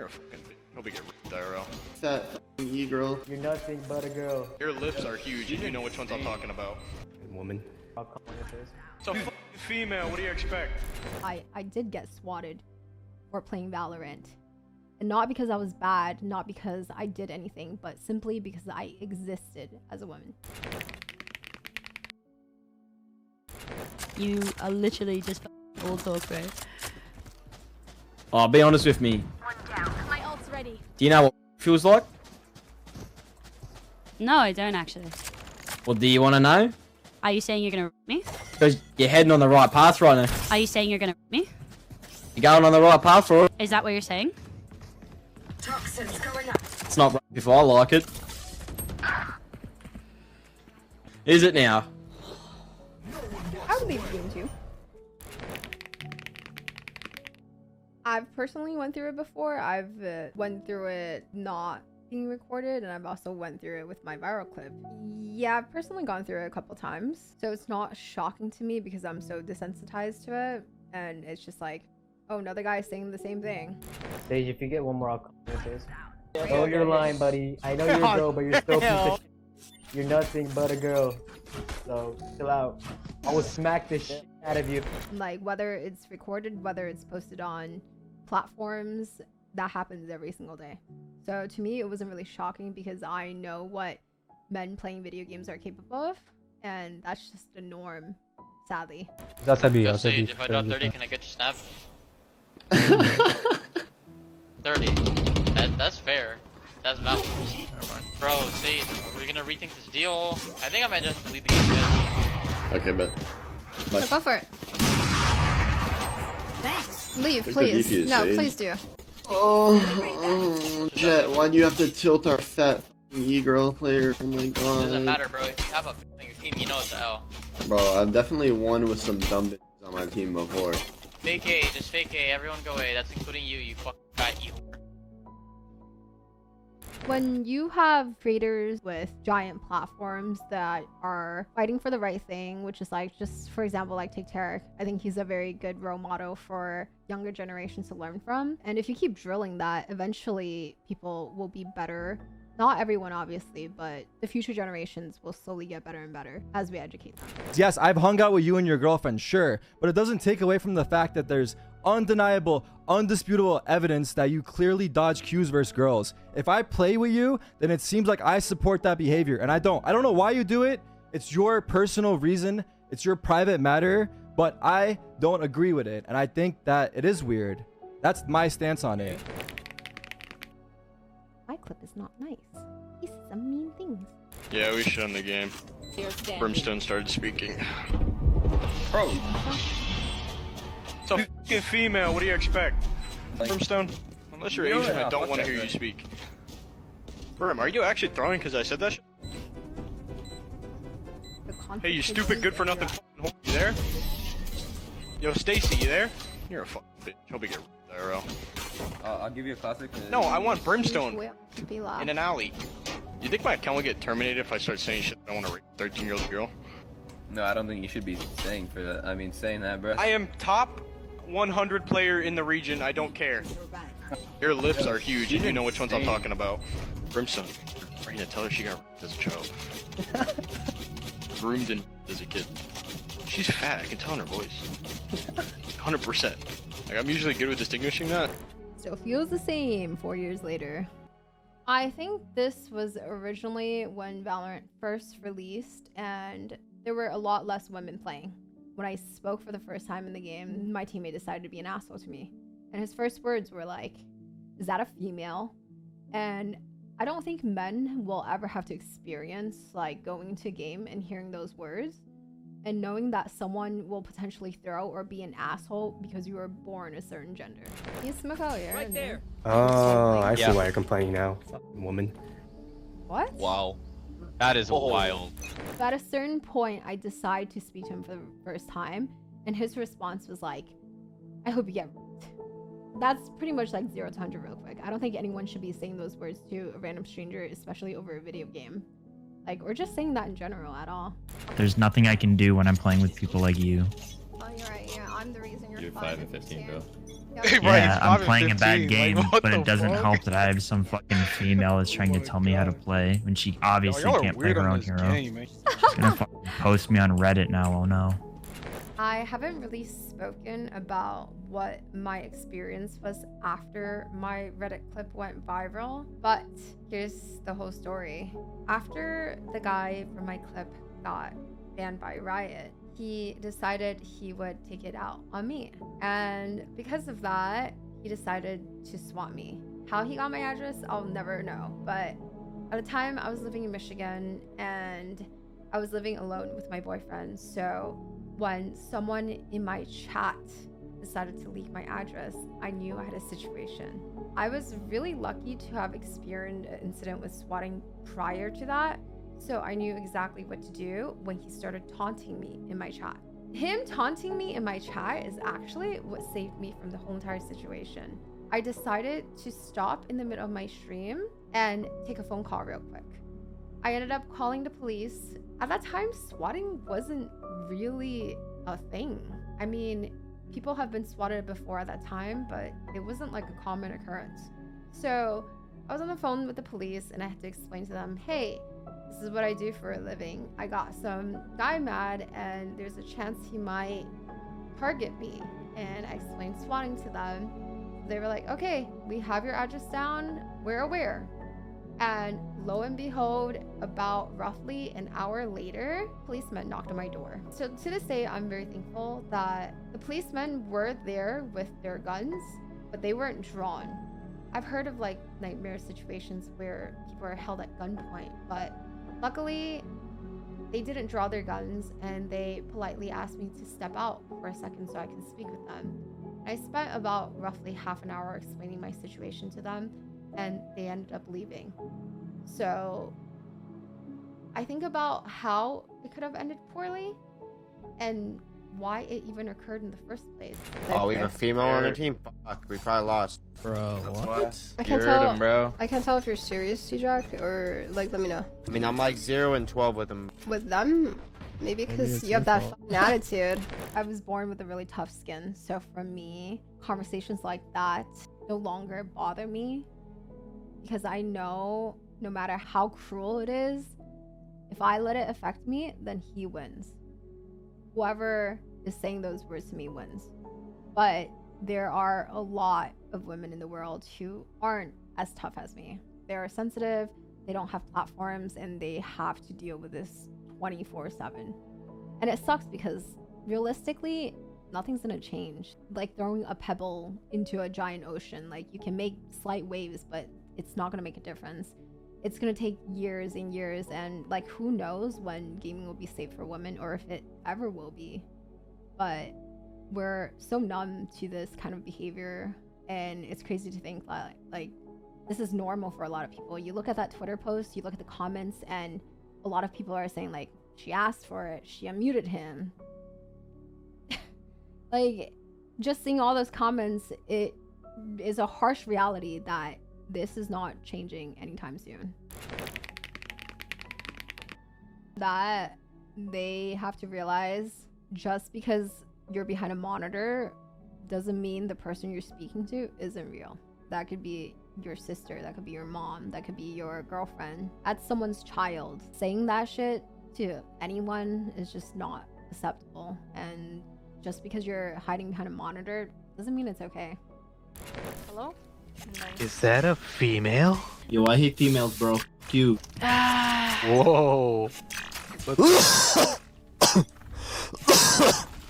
You're a fucking bitch. Hope you get ripped IRL. That e-girl. You're nothing but a girl. Your lips are huge, and you know which ones I'm talking about. Woman. I'll come on your face. It's a fucking female, what do you expect? I did get swatted for playing Valorant. And not because I was bad, not because I did anything, but simply because I existed as a woman. You are literally just all talk, bro. Oh, be honest with me. My ult's ready. Do you know what it feels like? No, I don't actually. Well, do you want to know? Are you saying you're gonna rip me? Because you're heading on the right path right now. Are you saying you're gonna rip me? You're going on the right path for it. Is that what you're saying? Toxins going up. It's not right if I like it. Is it now? I would leave the game too. I've personally went through it before. I've went through it not being recorded, and I've also went through it with my viral clip. Yeah, I've personally gone through it a couple times, so it's not shocking to me because I'm so desensitized to it, and it's just like, oh, another guy is saying the same thing. Sage, if you get one more, I'll come on your face. Oh, you're lying, buddy. I know you're a girl, but you're still a piece of shit. You're nothing but a girl. So, chill out. I will smack this shit out of you. Like, whether it's recorded, whether it's posted on platforms, that happens every single day. So to me, it wasn't really shocking because I know what men playing video games are capable of, and that's just the norm, sadly. Yo, Sage, if I drop 30, can I get your snap? 30. That's fair. That's valid. Bro, Sage, we're gonna rethink this deal. I think I might just leave the game again. Okay, bet. Bye. So go for it. Thanks. Leave, Take please. the DP, No, Sage. please do. Oh, Jet, why do you have to tilt our fat e-girl player? Oh my It doesn't god. matter, bro. If you have a on your team, you know it's the L. Bro, I've definitely won with some dumb bitches on my team before. Fake A, just fake A. Everyone go A. That's including you, you fucking fat e-whore. When you have creators with giant platforms that are fighting for the right thing, which is like, just for example, like take Tarek, I think he's a very good role model for younger generations to learn from. And if you keep drilling that, eventually people will be better. Not everyone, obviously, but the future generations will slowly get better and better as we educate them. Yes, I've hung out with you and your girlfriend, sure, but it doesn't take away from the fact that there's undeniable, undisputable evidence that you clearly dodge Qs versus girls. If I play with you, then it seems like I support that behavior, and I don't. I don't know why you do it. It's your personal reason. It's your private matter, but I don't agree with it, and I think that it is weird. That's my stance on it. My clip is not nice. He says some mean things. Yeah, we should end the game. Brimstone started speaking. Bro! It's a fucking female, what do you expect? Brimstone? Unless you're Asian, I don't want to hear you speak. Brim, are you actually throwing because I said that shit? Hey, you stupid good for nothing whore, you there? Yo, Stacy, you there? You're a fucking bitch. Hope you get ripped IRL. I'll give you a classic. No, I want Brimstone Be loud. in an alley. You think my account will get terminated if I start saying shit I don't want to rape a 13-year-old girl? No, I don't think you should be saying for that. I mean, saying that, bro. I am top 100 player in the region. I don't care. Your lips are huge, and you know which ones I'm talking about. Brimstone. Marina, tell her she got raped as a child. Groomed and as a kid. She's fat. I can tell in her voice. 100%. Like, I'm usually good with distinguishing that. Still feels the same 4 years later. I think this was originally when Valorant first released, and there were a lot less women playing. When I spoke for the first time in the game, my teammate decided to be an asshole to me. And his first words were like, "Is that a female?" And I don't think men will ever have to experience like going into a game and hearing those words and knowing that someone will potentially throw or be an asshole because you were born a certain gender. You smoke out here. Right there. Oh, I see why you're complaining now, woman. What? Wow. That is wild. At a certain point, I decided to speak to him for the first time, and his response was like, "I hope you get raped." That's pretty much like 0 to 100 real quick. I don't think anyone should be saying those words to a random stranger, especially over a video game. Like, or just saying that in general at all. There's nothing I can do when I'm playing with people like you. Oh, you're right. Yeah, I'm the reason You're 5 and 15, bro. Yeah, I'm playing a bad game, but it doesn't help that I have some fucking female that's trying to tell me how to play when she obviously can't play her own hero. She's gonna fucking post me on Reddit now, oh no. I haven't really spoken about what my experience was after my Reddit clip went viral, but here's the whole story. After the guy from my clip got banned by Riot, he decided he would take it out on me. And because of that, he decided to swat me. How he got my address, I'll never know. But at the time, I was living in Michigan and I was living alone with my boyfriend. So when someone in my chat decided to leak my address, I knew I had a situation. I was really lucky to have experienced an incident with swatting prior to that, so I knew exactly what to do when he started taunting me in my chat. Him taunting me in my chat is actually what saved me from the whole entire situation. I decided to stop in the middle of my stream and take a phone call real quick. I ended up calling the police. At that time, swatting wasn't really a thing. I mean, people have been swatted before at that time, but it wasn't like a common occurrence. So I was on the phone with the police and I had to explain to them, hey, this is what I do for a living. I got some guy mad and there's a chance he might target me. And I explained swatting to them. They were like, okay, we have your address down. We're aware. And lo and behold, about roughly an hour later, policemen knocked on my door. So to this day, I'm very thankful that the policemen were there with their guns, but they weren't drawn. I've heard of like nightmare situations where people are held at gunpoint, but luckily they didn't draw their guns and they politely asked me to step out for a second so I can speak with them. I spent about roughly half an hour explaining my situation to them, and they ended up leaving. So I think about how it could have ended poorly and why it even occurred in the first place. Oh, we have a female on our team? Fuck, we probably lost. Bro, what? I can't tell, bro. I can't tell if you're serious, T-Jack, or like, let me know. I mean, I'm like 0 and 12 with him. With them? Maybe because you have that fucking attitude. I was born with a really tough skin, so for me, conversations like that no longer bother me because I know no matter how cruel it is, if I let it affect me, then he wins. Whoever is saying those words to me wins. But there are a lot of women in the world who aren't as tough as me. They're sensitive, they don't have platforms, and they have to deal with this 24/7. And it sucks because realistically, nothing's gonna change. Like throwing a pebble into a giant ocean, like you can make slight waves, but it's not gonna make a difference. It's gonna take years and years, and like who knows when gaming will be safe for women or if it ever will be. But we're so numb to this kind of behavior, and it's crazy to think that like this is normal for a lot of people. You look at that Twitter post, you look at the comments, and a lot of people are saying like, she asked for it, she unmuted him. Like, just seeing all those comments, it is a harsh reality that this is not changing anytime soon. That they have to realize just because you're behind a monitor doesn't mean the person you're speaking to isn't real. That could be your sister, that could be your mom, that could be your girlfriend. That's someone's child. Saying that shit to anyone is just not acceptable. And just because you're hiding behind a monitor doesn't mean it's okay. Hello? Is that a female? Yo, I hate females, bro. Cute. Whoa.